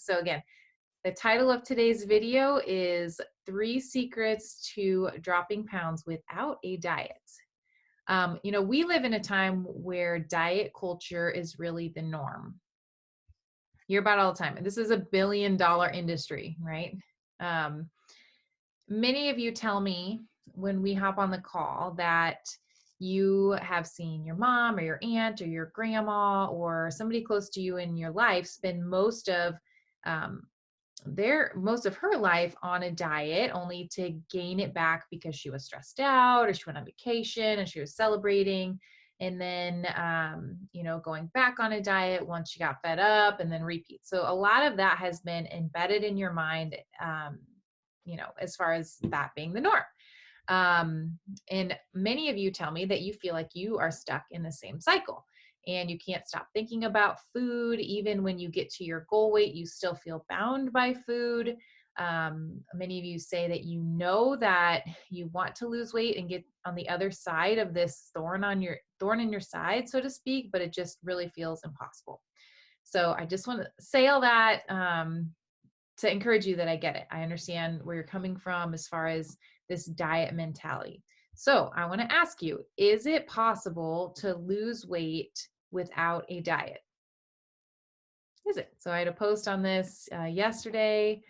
So again, the title of today's video is 3 Secrets to Dropping Pounds Without a Diet. We live in a time where diet culture is really the norm. You hear about it all the time. And this is $1 billion industry, right? Um, Many of you tell me when we hop on the call that you have seen your mom or your aunt or your grandma or somebody close to you in your life spend um, most of her life on a diet only to gain it back because she was stressed out or she went on vacation and she was celebrating, and then going back on a diet once she got fed up and then repeat. So a lot of that has been embedded in your mind, as far as that being the norm. And many of you tell me that you feel like you are stuck in the same cycle and you can't stop thinking about food. Even when you get to your goal weight, you still feel bound by food. Many of you say that that you want to lose weight and get on the other side of this thorn in your side, so to speak, but it just really feels impossible. So I just want to say all that, to encourage you that I get it. I understand where you're coming from as far as this diet mentality. So I want to ask you, is it possible to lose weight without a diet? Is it? So I had a post on this yesterday.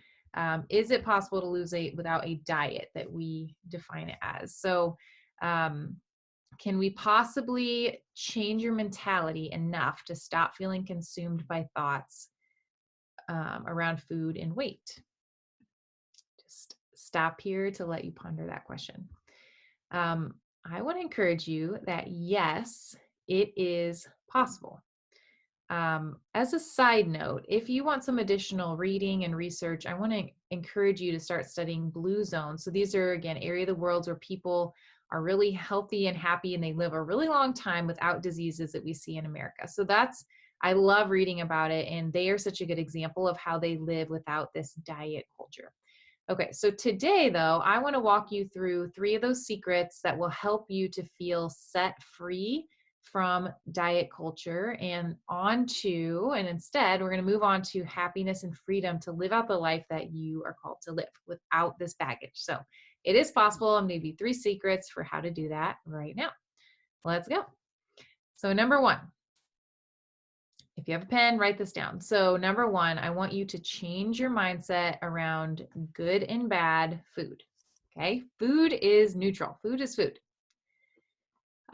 Is it possible to lose weight without a diet that we define it as? So um, can we possibly change your mentality enough to stop feeling consumed by thoughts around food and weight? Just stop here to let you ponder that question. I want to encourage you that yes, it is possible. As a side note, if you want some additional reading and research, I want to encourage you to start studying blue zones. So these are, again, area of the world where people are really healthy and happy and they live a really long time without diseases that we see in America. So I love reading about it, and they are such a good example of how they live without this diet culture. Okay, so today though, I want to walk you through 3 of those secrets that will help you to feel set free from diet culture and instead we're going to move on to happiness and freedom to live out the life that you are called to live without this baggage. So it is possible. I'm going to give you 3 secrets for how to do that right now. Let's go. So number 1, if you have a pen, write this down. So number 1, I want you to change your mindset around good and bad food. Okay. Food is neutral. Food is food.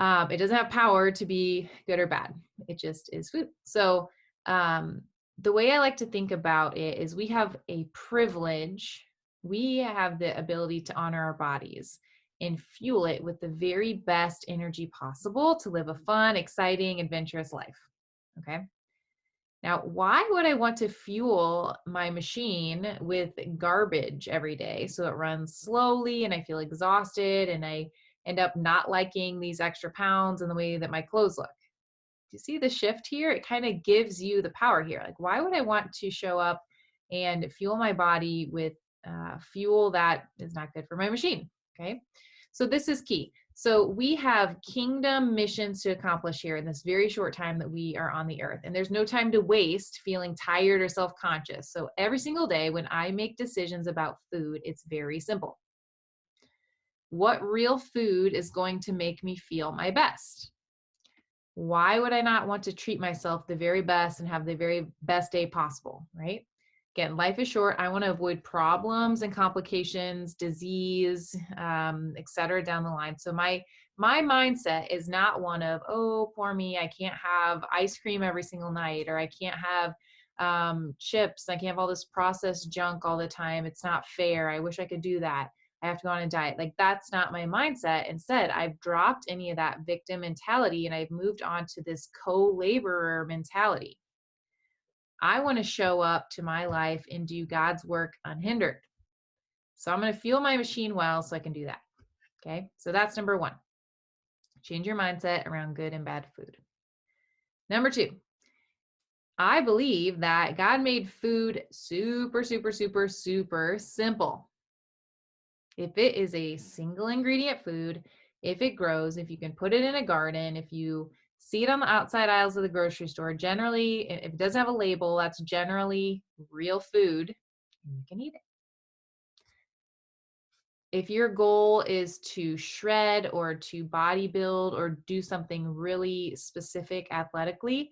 It doesn't have power to be good or bad. It just is food. So the way I like to think about it is we have a privilege. We have the ability to honor our bodies and fuel it with the very best energy possible to live a fun, exciting, adventurous life. Okay. Now, why would I want to fuel my machine with garbage every day so it runs slowly and I feel exhausted and I end up not liking these extra pounds and the way that my clothes look? Do you see the shift here? It kind of gives you the power here. Like, why would I want to show up and fuel my body with fuel that is not good for my machine? Okay. So this is key. So we have kingdom missions to accomplish here in this very short time that we are on the earth. And there's no time to waste feeling tired or self-conscious. So every single day when I make decisions about food, it's very simple. What real food is going to make me feel my best? Why would I not want to treat myself the very best and have the very best day possible, right? Again, life is short. I want to avoid problems and complications, disease, et cetera, down the line. So my mindset is not one of, oh, poor me, I can't have ice cream every single night, or I can't have chips. I can't have all this processed junk all the time. It's not fair. I wish I could do that. I have to go on a diet. Like, that's not my mindset. Instead, I've dropped any of that victim mentality and I've moved on to this co-laborer mentality. I want to show up to my life and do God's work unhindered. So I'm going to fuel my machine well so I can do that. Okay. So that's number 1. Change your mindset around good and bad food. Number 2, I believe that God made food super, super, super, super simple. If it is a single ingredient food, if it grows, if you can put it in a garden, if you See it on the outside aisles of the grocery store. Generally, if it doesn't have a label, that's generally real food, and you can eat it. If your goal is to shred or to body build or do something really specific athletically,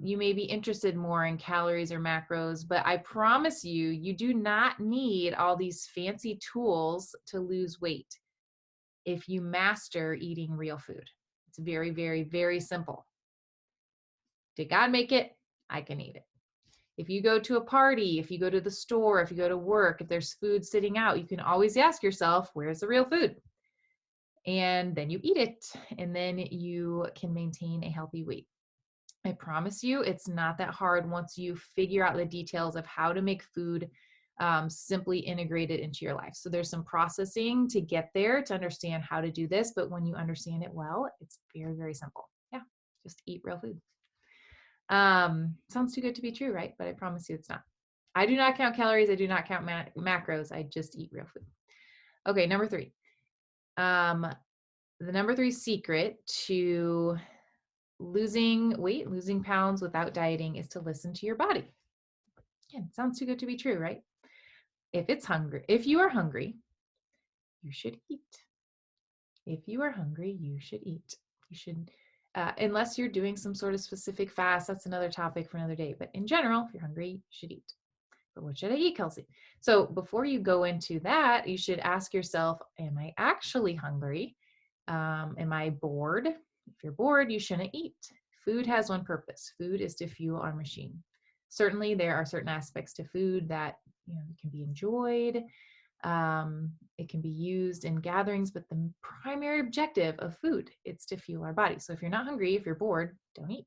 you may be interested more in calories or macros, but I promise you, you do not need all these fancy tools to lose weight if you master eating real food. It's very, very, very simple. Did God make it? I can eat it. If you go to a party, if you go to the store, if you go to work, if there's food sitting out, you can always ask yourself, where's the real food? And then you eat it, and then you can maintain a healthy weight. I promise you, it's not that hard once you figure out the details of how to make food simply integrated into your life. So there's some processing to get there to understand how to do this, but when you understand it well, it's very, very simple. Yeah, just eat real food. Sounds too good to be true, right? But I promise you it's not. I do not count calories. I do not count macros. I just eat real food. Okay, number 3. The number 3 secret to losing weight, losing pounds without dieting is to listen to your body. Again, sounds too good to be true, right? If you are hungry, you should eat. If you are hungry, you should eat. You should, unless you're doing some sort of specific fast, that's another topic for another day. But in general, if you're hungry, you should eat. But what should I eat, Kelsey? So before you go into that, you should ask yourself, am I actually hungry? Am I bored? If you're bored, you shouldn't eat. Food has one purpose. Food is to fuel our machine. Certainly, there are certain aspects to food that can be enjoyed. It can be used in gatherings, but the primary objective of food is to fuel our body. So if you're not hungry, if you're bored, don't eat.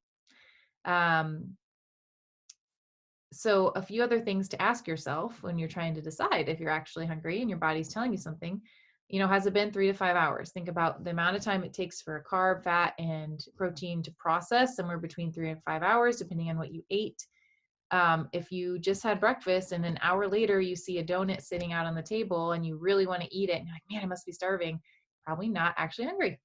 So a few other things to ask yourself when you're trying to decide if you're actually hungry and your body's telling you something, has it been 3 to 5 hours? Think about the amount of time it takes for a carb, fat, and protein to process, somewhere between 3 and 5 hours, depending on what you ate. If you just had breakfast and an hour later you see a donut sitting out on the table and you really want to eat it and you're like, man, I must be starving, probably not actually hungry.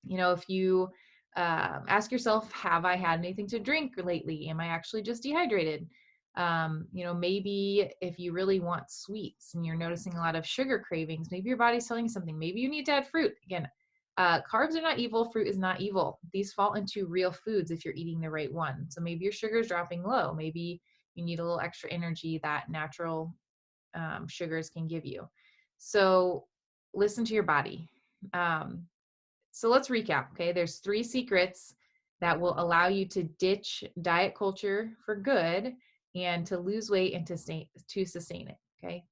If you ask yourself, have I had anything to drink lately? Am I actually just dehydrated? Maybe if you really want sweets and you're noticing a lot of sugar cravings, maybe your body's telling you something. Maybe you need to add fruit. Again, carbs are not evil. Fruit is not evil. These fall into real foods if you're eating the right one. So maybe your sugar is dropping low. Maybe you need a little extra energy that natural sugars can give you. So listen to your body. So let's recap, okay? There's 3 secrets that will allow you to ditch diet culture for good and to lose weight and to sustain it, okay?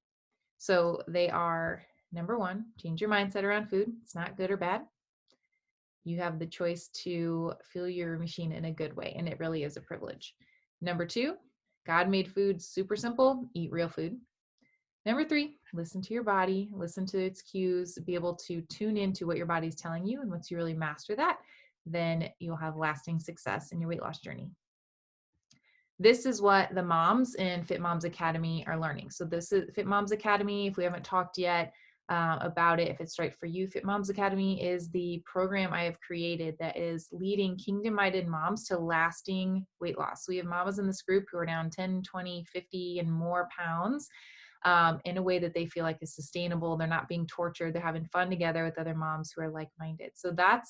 So they are, number 1, change your mindset around food. It's not good or bad. You have the choice to fuel your machine in a good way, and it really is a privilege. Number 2, God made food super simple. Eat real food. Number 3, listen to your body, listen to its cues, be able to tune into what your body's telling you. And once you really master that, then you'll have lasting success in your weight loss journey. This is what the moms in Fit Moms Academy are learning. So this is Fit Moms Academy. If we haven't talked yet about it, if it's right for you, Fit Moms Academy is the program I have created that is leading kingdom-minded moms to lasting weight loss. So we have mamas in this group who are down 10, 20, 50 and more pounds in a way that they feel like is sustainable. They're not being tortured. They're having fun together with other moms who are like-minded. So that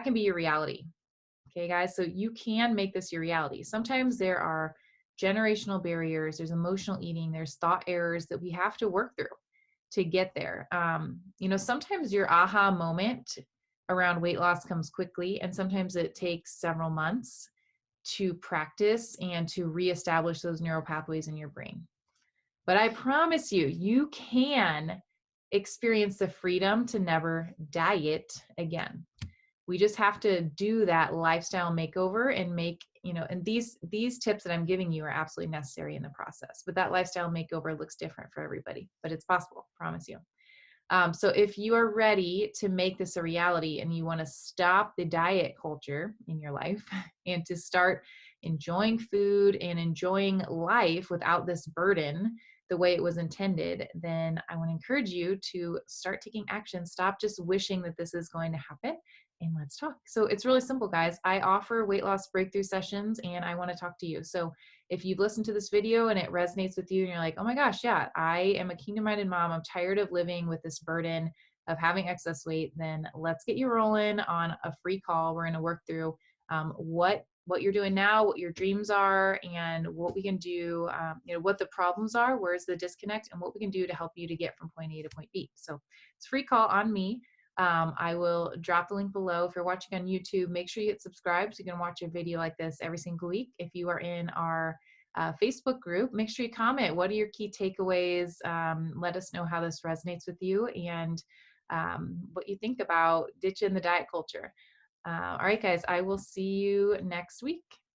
can be your reality. Okay, guys, so you can make this your reality. Sometimes there are generational barriers, there's emotional eating, there's thought errors that we have to work through to get there. Sometimes your aha moment around weight loss comes quickly, and sometimes it takes several months to practice and to reestablish those neural pathways in your brain. But I promise you, you can experience the freedom to never diet again. We just have to do that lifestyle makeover and and these tips that I'm giving you are absolutely necessary in the process. But that lifestyle makeover looks different for everybody, but it's possible, promise you. So if you are ready to make this a reality and you want to stop the diet culture in your life and to start enjoying food and enjoying life without this burden the way it was intended, then I want to encourage you to start taking action. Stop just wishing that this is going to happen and let's talk. So it's really simple, guys. I offer weight loss breakthrough sessions and I want to talk to you. So if you've listened to this video and it resonates with you and you're like, oh my gosh, yeah, I am a kingdom minded mom. I'm tired of living with this burden of having excess weight, then let's get you rolling on a free call. We're going to work through what you're doing now, what your dreams are, and what we can do, what the problems are, where's the disconnect, and what we can do to help you to get from point A to point B. So it's a free call on me. I will drop the link below. If you're watching on YouTube, make sure you hit subscribe so you can watch a video like this every single week. If you are in our Facebook group, make sure you comment. What are your key takeaways? Let us know how this resonates with you and what you think about ditching the diet culture. All right, guys, I will see you next week.